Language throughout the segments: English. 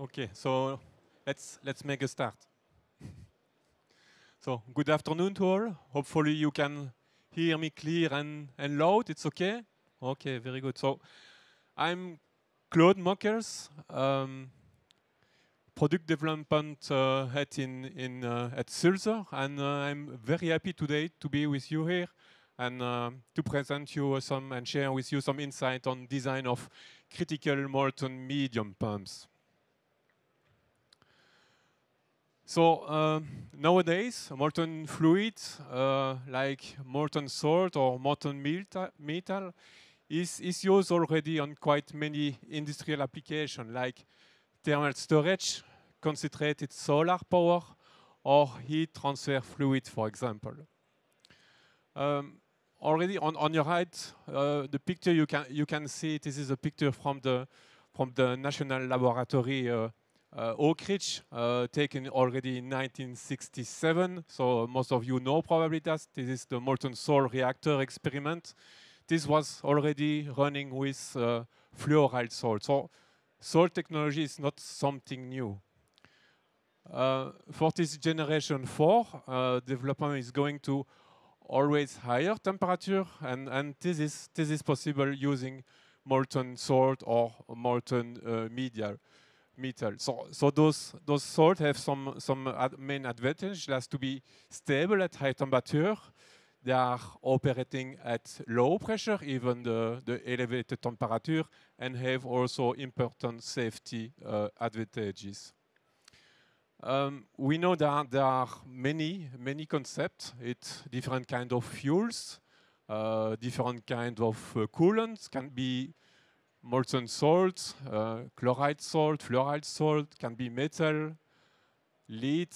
Okay, so let's make a start. So good afternoon to all. Hopefully you can hear me clear and loud. It's okay? Okay, very good. So I'm Claude Mockers, product development head at Sulzer, and I'm very happy today to be with you here and to present you some and share with you some insight on design of critical molten medium pumps. So nowadays, molten fluid like molten salt or molten metal is used already on quite many industrial applications like thermal storage, concentrated solar power, or heat transfer fluid, for example. Already on your right, the picture you can see. This is a picture from the National Laboratory Oak Ridge, taken already in 1967. So most of you know probably that this is the molten salt reactor experiment. This was already running with fluoride salt. So salt technology is not something new. For this generation 4, development is going to always higher temperature, and this is possible using molten salt or molten metal. So those salt have some main advantage. It has to be stable at high temperature. They are operating at low pressure, even the elevated temperature, and have also important safety advantages. We know that there are many concepts. It's different kind of fuels, different kind of coolants. Can be molten salt, chloride salt, fluoride salt. Can be metal, lead,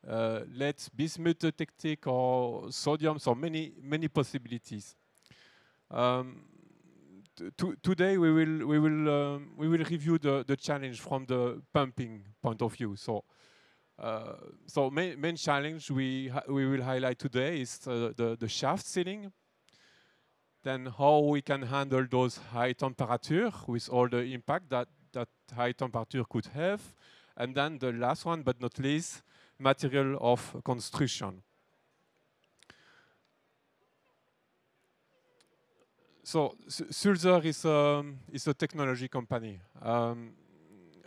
lead bismuth technique, or sodium. So many possibilities. Today we will review the challenge from the pumping point of view. So main challenge we will highlight today is the shaft sealing. Then how we can handle those high temperature with all the impact that high temperature could have. And then the last one, but not least, material of construction. So Sulzer is a technology company.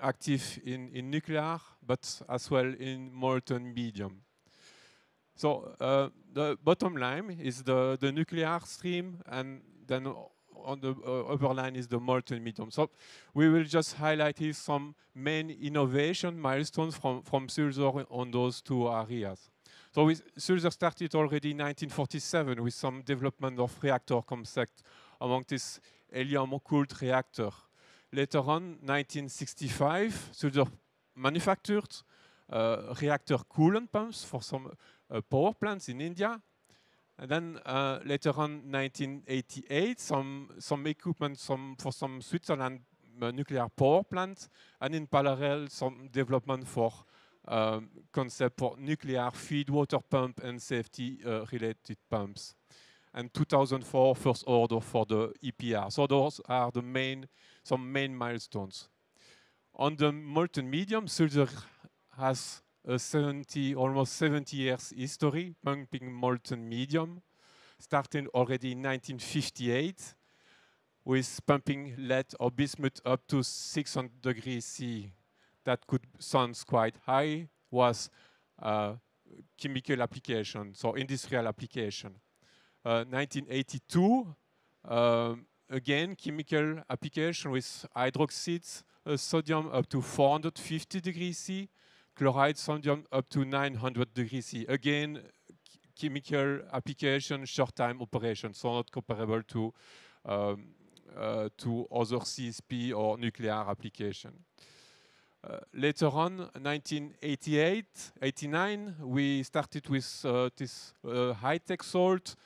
Active in nuclear, but as well in molten medium. So the bottom line is the nuclear stream, and then on the upper line is the molten medium. So we will just highlight here some main innovation milestones from Sulzer on those two areas. So Sulzer started already in 1947 with some development of reactor concept among this helium-cooled reactor. Later on, 1965, Sulzer manufactured reactor coolant pumps for some power plants in India. And then later on, 1988, some equipment for some Switzerland nuclear power plants, and in parallel, some development for concept for nuclear feed water pump and safety related pumps. And 2004, first order for the EPR. So those are some main milestones. On the molten medium, Sulzer has a almost 70 years history pumping molten medium, starting already in 1958 with pumping lead or bismuth up to 600 degrees C. That could sound quite high, was chemical application, so industrial application. 1982, again, chemical application with hydroxides, sodium up to 450 degrees C, chloride sodium up to 900 degrees C. Again, chemical application, short-time operation, so not comparable to other CSP or nuclear application. Later on, 1988, 89, we started with this high-tech salt,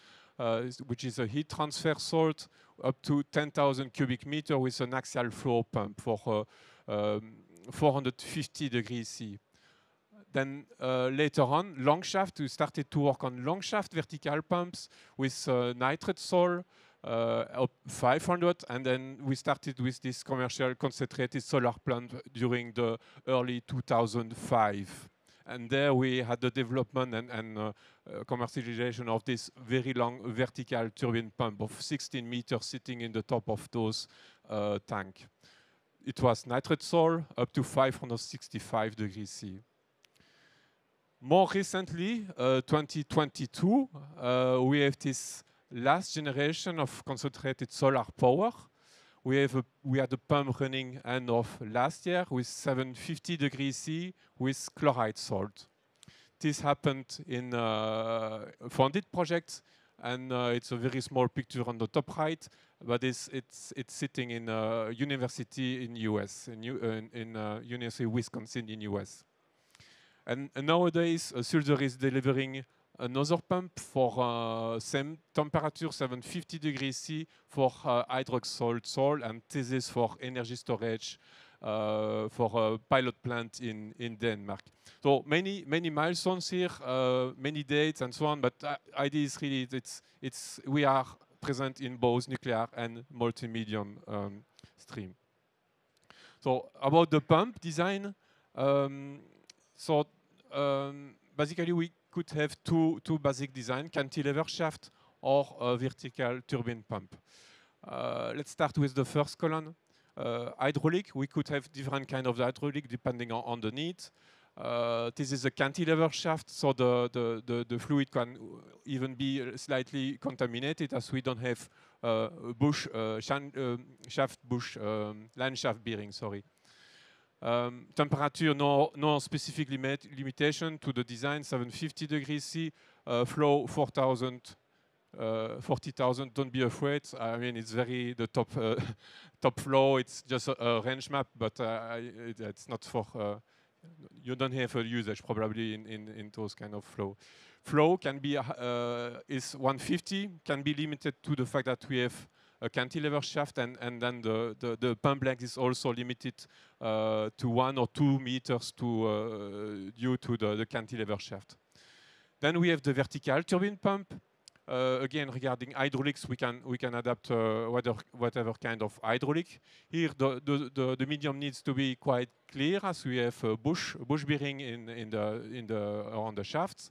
which is a heat transfer salt, up to 10,000 cubic meter with an axial flow pump for 450 degrees C. Then later on, long shaft, we started to work on long shaft vertical pumps with nitrate salt, up 500, and then we started with this commercial concentrated solar plant during the early 2005. And there we had the development and commercialization of this very long vertical turbine pump of 16 meters sitting in the top of those tank. It was nitrate soil up to 565 degrees C. More recently, 2022, we have this last generation of concentrated solar power. We had a pump running end of last year with 750 degrees C with chloride salt. This happened in a funded project, and it's a very small picture on the top right, but it's sitting in a university in US, in University of Wisconsin in US. And nowadays, Sulzer is delivering another pump for same temperature, 750 degrees C, for hydroxide soil, and this is for energy storage for a pilot plant in Denmark. So many milestones here, many dates and so on, but idea is really we are present in both nuclear and multi-medium stream. So about the pump design, basically we could have two basic design, cantilever shaft or a vertical turbine pump. Let's start with the first column. Hydraulic, we could have different kind of hydraulic depending on the need. This is a cantilever shaft, so the fluid can even be slightly contaminated as we don't have line shaft bearing, sorry. Temperature, no specific limitation to the design, 750 degrees C, flow 40,000, don't be afraid. I mean, it's very the top flow, it's just a range map, but it's not for, you don't have a usage probably in those kind of flow. Flow can be, is 150, can be limited to the fact that we have a cantilever shaft, and then the pump length is also limited to 1 or 2 meters due to the cantilever shaft. Then we have the vertical turbine pump. Again, regarding hydraulics, we can adapt whatever kind of hydraulic. Here, the medium needs to be quite clear, as we have bush bearing around the shafts.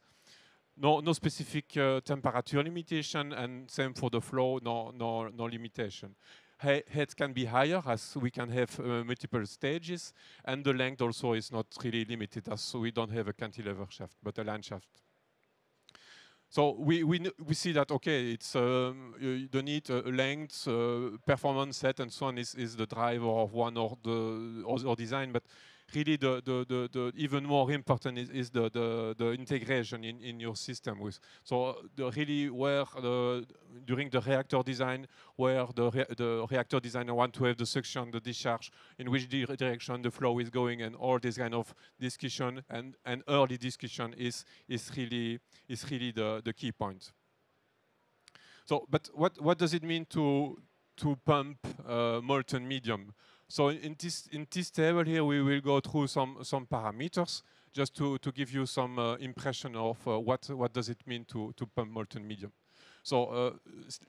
No specific temperature limitation, and same for the flow, no limitation. Head can be higher, as we can have multiple stages, and the length also is not really limited, as we don't have a cantilever shaft, but a line shaft. So we see that, okay, it's the need, length, performance set, and so on is the driver of one or the other design, but really the even more important is the integration in your system with. So really where during the reactor design, where the reactor designer want to have the suction, the discharge, in which direction the flow is going, and all this kind of discussion and early discussion is really the key point. So, but what does it mean to pump molten medium? So in this table here, we will go through some parameters just to give you some impression of what does it mean to pump molten medium. So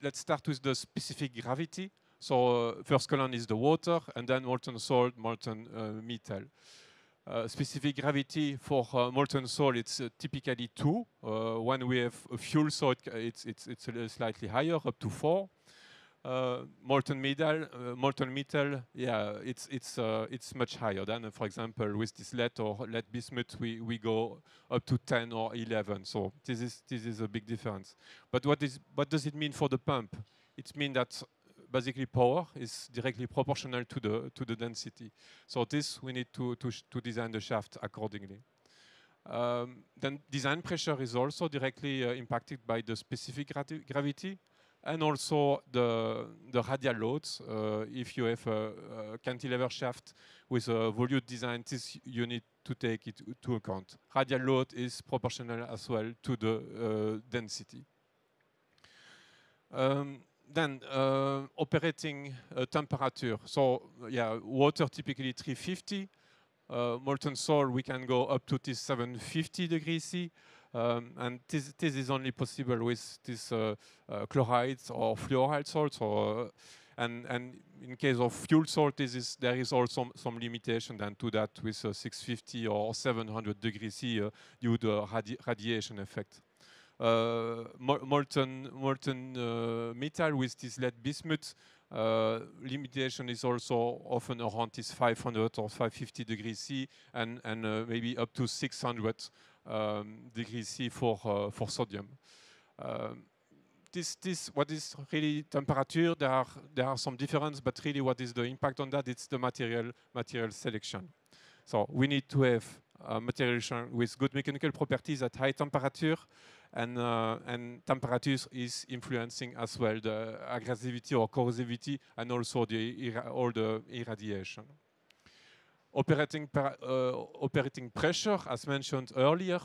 let's start with the specific gravity. So first column is the water, and then molten salt, molten metal. Specific gravity for molten salt, it's typically 2. When we have a fuel salt, it's slightly higher, up to 4. Molten metal, yeah, it's much higher than, for example, with this lead or lead bismuth, we go up to 10 or 11. So this is a big difference. But what does it mean for the pump? It means that basically power is directly proportional to the density. So this we need to design the shaft accordingly. Then design pressure is also directly impacted by the specific gravity, and also the radial loads. If you have a cantilever shaft with a volute design, this you need to take it into account. Radial load is proportional as well to the density. Then operating temperature. So yeah, water typically 350. Molten salt, we can go up to this 750 degrees C. And this is only possible with these chlorides or fluoride salts, or and in case of fuel salt, there is also some limitation then to that with 650 or 700 degrees C due to radiation effect. Molten metal with this lead bismuth limitation is also often around this 500 or 550 degrees C, and maybe up to 600 degrees C for sodium. What is really temperature? There are some differences, but really what is the impact on that? It's the material selection. So we need to have material with good mechanical properties at high temperature, and temperature is influencing as well the aggressivity or corrosivity, and also all the irradiation. Operating pressure, as mentioned earlier,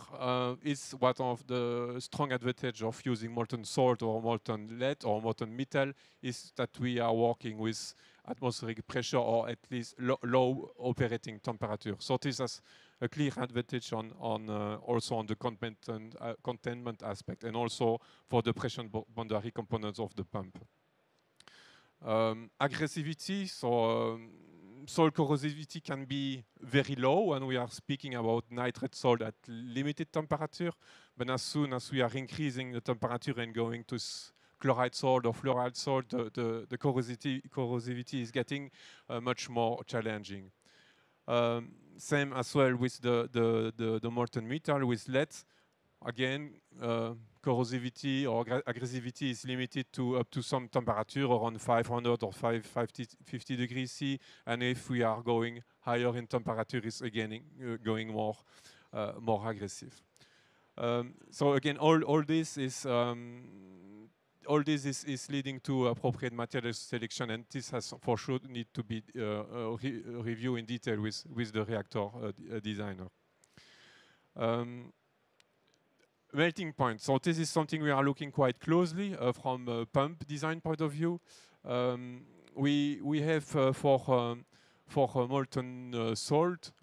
is one of the strong advantage of using molten salt or molten lead or molten metal, is that we are working with atmospheric pressure, or at least low operating temperature. So this has a clear advantage on also on the containment aspect, and also for the pressure boundary components of the pump. Aggressivity, so soil corrosivity can be very low when we are speaking about nitrate salt at limited temperature, but as soon as we are increasing the temperature and going to chloride salt or fluoride salt, the corrosivity is getting much more challenging. Same as well with the molten metal with lead. Again, corrosivity or aggressivity is limited to up to some temperature around 500 or 550 degrees C, and if we are going higher in temperature, it's again going more aggressive. So again, all this is leading to appropriate material selection, and this has for sure need to be reviewed in detail with the reactor designer. Melting point. So this is something we are looking quite closely from a pump design point of view. We have for molten salt,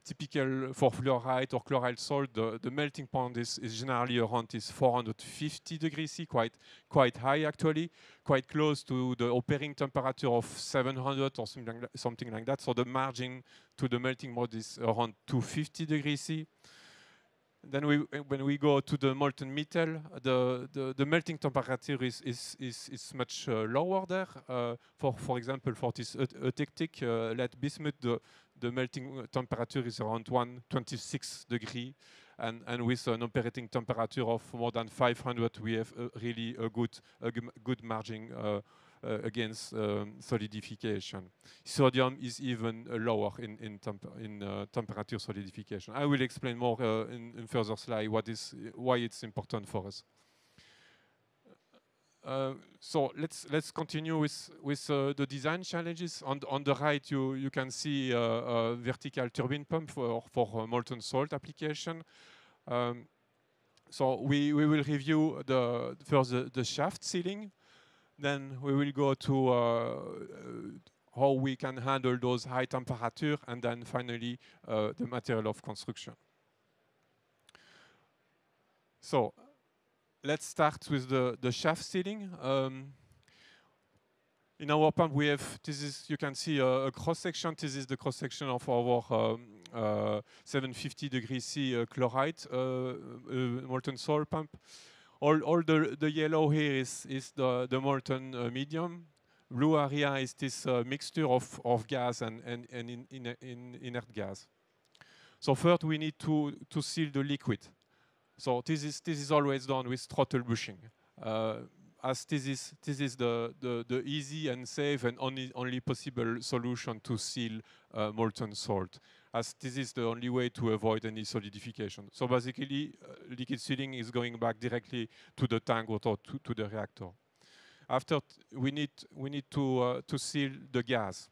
typical for fluoride or chloride salt, the melting point is generally around this 450 degrees C, quite high actually, quite close to the operating temperature of 700 or something like that. So the margin to the melting point is around 250 degrees C. Then when we go to the molten metal, the melting temperature is much lower there. For example, for this eutectic lead bismuth, the melting temperature is around 126 degrees, and with an operating temperature of more than 500, we have really a good margin against solidification. Sodium is even lower in temperature solidification. I will explain more in further slide why it's important for us. So let's continue with the design challenges. On the right, you can see a vertical turbine pump for molten salt application. So we will review first the shaft sealing. Then we will go to how we can handle those high temperature, and then finally the material of construction. So let's start with the shaft sealing. In our pump, we have, you can see a cross section. This is the cross section of our 750 degrees C chloride molten salt pump. All the yellow here is the molten medium. Blue area is this mixture of gas and inert gas. So first we need to seal the liquid. So this is always done with throttle bushing. As this is the easy and safe and only possible solution to seal molten salt, as this is the only way to avoid any solidification. So basically, liquid sealing is going back directly to the tank or to the reactor. After, we need to seal the gas.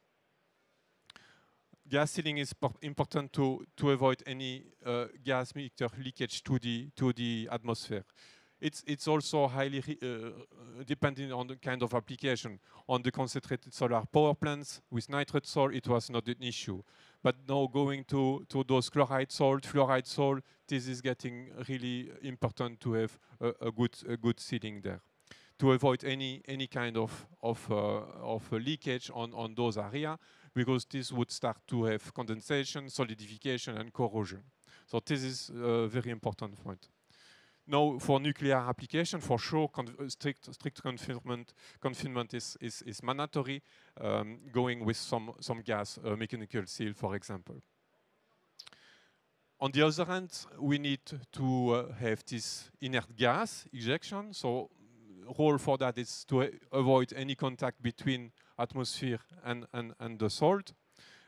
Gas sealing is important to avoid any gas mixture leakage to the atmosphere. It's also highly depending on the kind of application. On the concentrated solar power plants with nitrate salt, it was not an issue. But now going to those chloride salt, fluoride salt, this is getting really important to have a good sealing there, to avoid any kind of leakage on those areas, because this would start to have condensation, solidification, and corrosion. So this is a very important point. Now, for nuclear application, for sure, strict confinement is mandatory, going with some gas mechanical seal, for example. On the other hand, we need to have this inert gas ejection. So role for that is to avoid any contact between atmosphere and the salt.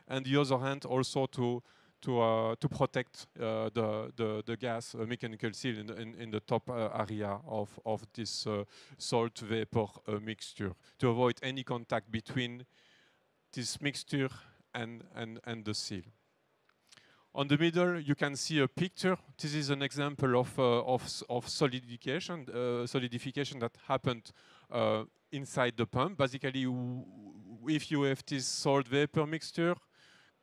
And the other hand, also to protect the gas mechanical seal in the top area of this salt vapor mixture, to avoid any contact between this mixture and the seal. On the middle, you can see a picture. This is an example of solidification that happened inside the pump. Basically, if you have this salt vapor mixture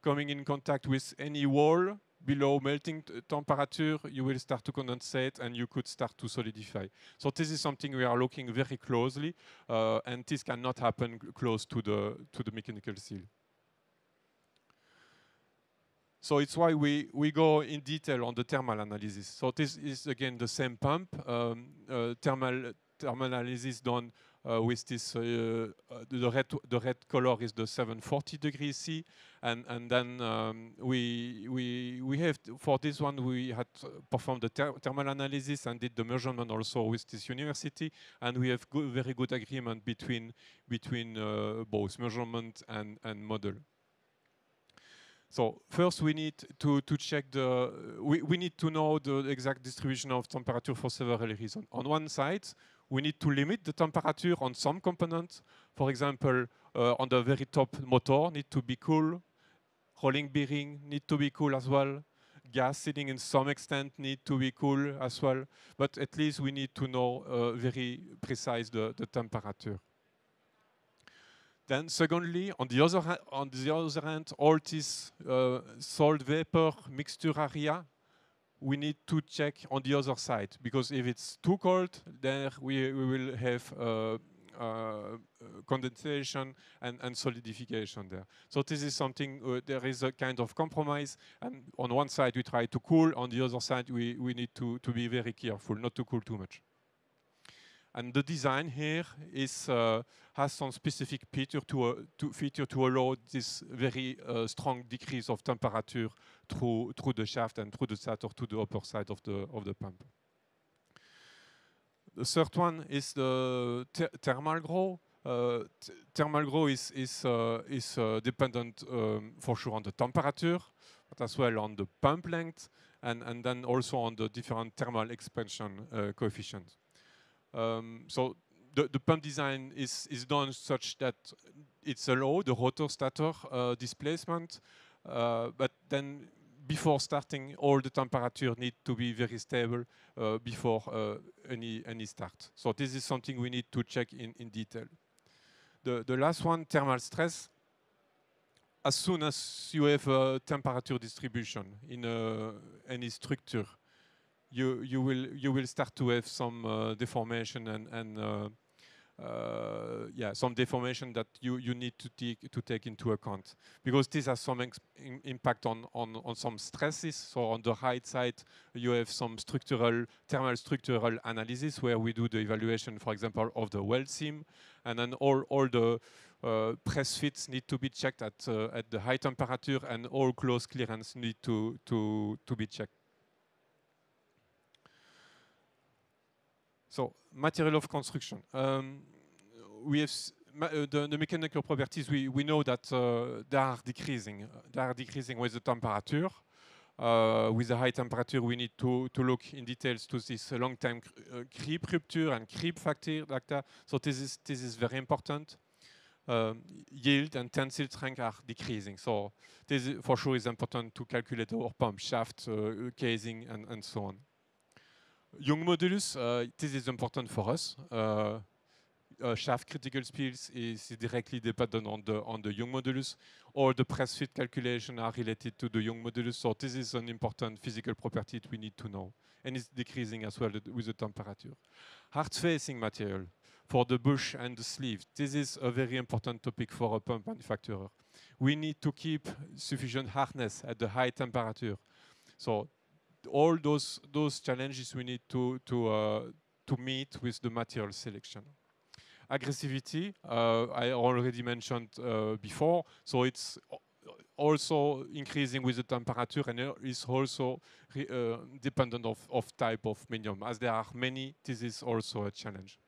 coming in contact with any wall below melting temperature, you will start to condensate and you could start to solidify. So this is something we are looking very closely, and this cannot happen close to the mechanical seal. So it's why we go in detail on the thermal analysis. So this is again the same pump, thermal analysis done with this. The red color is the 740 degrees C, and then we have, for this one we had performed the thermal analysis and did the measurement also with this university, and we have very good agreement between both measurement and model. So first we need to check we need to know the exact distribution of temperature for several reasons. On one side, we need to limit the temperature on some components. For example, on the very top, motor need to be cool, rolling bearing need to be cool as well, gas sealing in some extent need to be cool as well, but at least we need to know very precise the temperature. Then secondly, on the other hand, all this salt vapor mixture area, we need to check on the other side, because if it's too cold, then we will have condensation and solidification there. So this is something, there is a kind of compromise, and on one side we try to cool, on the other side we need to be very careful not to cool too much. And the design here is has some specific feature to allow this very strong decrease of temperature through the shaft and through the stator to the upper side of the pump. The third one is the thermal grow. Thermal grow is dependent for sure on the temperature, but as well on the pump length, and then also on the different thermal expansion coefficients. So the pump design is done such that it's allowed the rotor stator displacement, but then before starting, all the temperature need to be very stable before any start. So this is something we need to check in detail. The last one, thermal stress. As soon as you have a temperature distribution in any structure, you will start to have some deformation and some deformation that you need to take into account, because this has some impact on some stresses. So on the right side, you have some thermal structural analysis where we do the evaluation, for example, of the weld seam, and then all the press fits need to be checked at the high temperature, and all close clearance need to be checked. So, material of construction. We have the mechanical properties. We know that they are decreasing. They are decreasing with the temperature. With the high temperature, we need to look in details to this long-time creep rupture and creep factor like that. So this is very important. Yield and tensile strength are decreasing. So this for sure is important to calculate our pump shaft, casing, and so on. Young modulus, this is important for us. shaft critical speeds is directly dependent on the Young modulus, or the press fit calculation are related to the Young modulus. So this is an important physical property that we need to know, and it's decreasing as well with the temperature. Hard-facing material for the bush and the sleeve. This is a very important topic for a pump manufacturer. We need to keep sufficient hardness at the high temperature. So all those challenges we need to meet with the material selection. Aggressivity, I already mentioned before, so it's also increasing with the temperature, and is also dependent of type of medium. As there are many, this is also a challenge.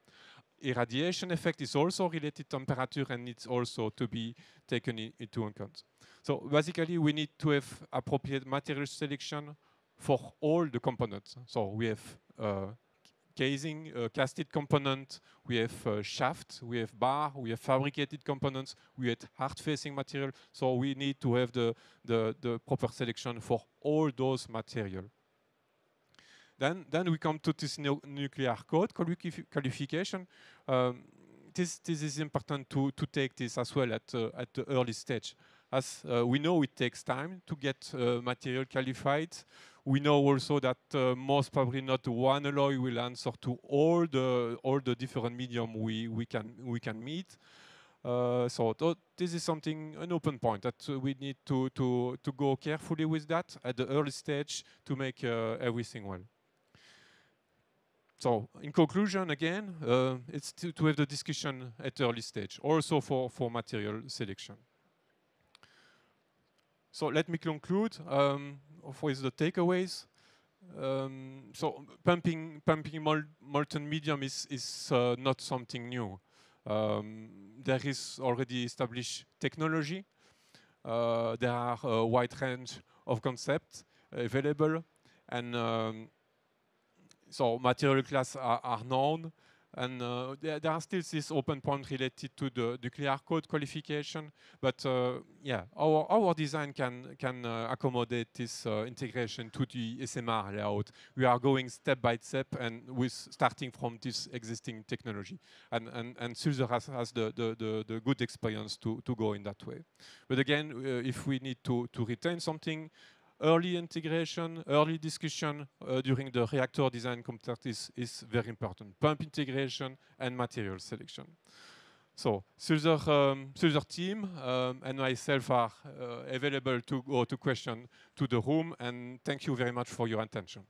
Irradiation effect is also related to temperature, and it's also to be taken into account. So basically, we need to have appropriate material selection for all the components. So we have casing, casted component, we have shaft, we have bar, we have fabricated components, we have hard-facing material. So we need to have the proper selection for all those material. Then we come to this nuclear code qualification. This is important to take this as well at the early stage. As we know, it takes time to get material qualified. We know also that most probably not one alloy will answer to all the different medium we can meet. So this is something, an open point that we need to go carefully with that at the early stage to make everything well. So in conclusion, again, it's to have the discussion at early stage, also for material selection. So let me conclude with the takeaways. So pumping molten medium is not something new. There is already established technology. There are a wide range of concepts available, and so material class are known, and there are still this open point related to the nuclear code qualification. But yeah, our design can accommodate this integration to the SMR layout. We are going step by step, and starting from this existing technology. And Sulzer has the good experience to go in that way. But again, if we need to retain something, early integration, early discussion during the reactor design complex is very important. Pump integration and material selection. So Sulzer team and myself are available to go to question to the room, and thank you very much for your attention.